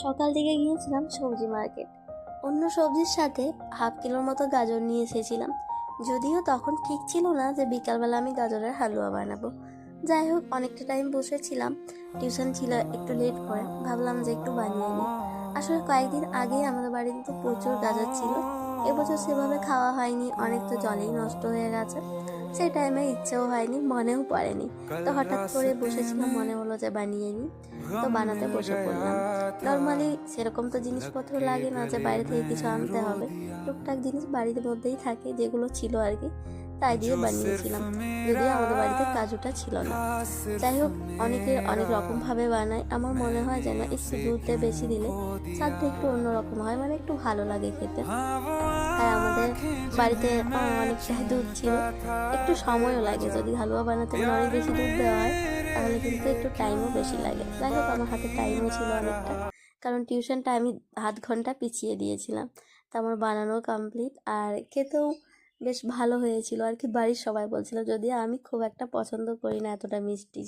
সকাল দিকে গিয়েছিলাম সবজি মার্কেট। অন্য সবজির সাথে হাফ কিলোর মতো গাজর নিয়ে এসেছিলাম। যদিও তখন ঠিক ছিল না যে বিকালবেলা আমি গাজরের হালুয়া বানাবো। যাই হোক, অনেকটা টাইম বসেছিলাম, টিউশন ছিল, একটু লেট করে ভাবলাম যে একটু বানিয়ে নিই। আসলে কয়েকদিন আগেই আমাদের বাড়িতে তো প্রচুর গাজর ছিল। এবছর সেভাবে খাওয়া হয়নি, অনেক তো জলেই নষ্ট হয়ে গেছে। সেই টাইমে ইচ্ছেও হয়নি, মনেও পড়েনি। তো হঠাৎ করে বসেছিলাম, মনে হলো যে বানিয়ে নিই। তো বানাতে বসে পড়লাম। নর্মালি সেরকম তো জিনিসপত্র লাগে না যে বাইরে থেকে কিছু আনতে হবে। টুকটাক জিনিস বাড়ির মধ্যেই থাকে, যেগুলো ছিল আর কি, তাই দিয়ে বানিয়েছিলাম। যদিও আমাদের বাড়িতে কাজুটা ছিল না। যাই হোক, অনেকে অনেক রকম ভাবে বানায়। আমার মনে হয় যেন একটু দুধটা বেশি দিলে স্বাদটা একটু অন্যরকম হয়, মানে একটু ভালো লাগে খেতে। আর আমাদের বাড়িতে অনেকটাই দুধ ছিল, একটু সময়ও লাগে। যদি হালুয়া বানাতে গেলে অনেক বেশি দুধ দেওয়া হয়, তাহলে কিন্তু একটু টাইমও বেশি লাগে। যাই হোক, আমার হাতে টাইমও ছিল অনেকটা, কারণ টিউশনটা আমি আধ ঘন্টা পিছিয়ে দিয়েছিলাম। তো আমার বানানো কমপ্লিট, আর খেতেও বেশ ভালো হয়েছিল আর কি। বাড়ির সবাই বলছিল, যদিও আমি খুব একটা পছন্দ করি না এতটা মিষ্টি।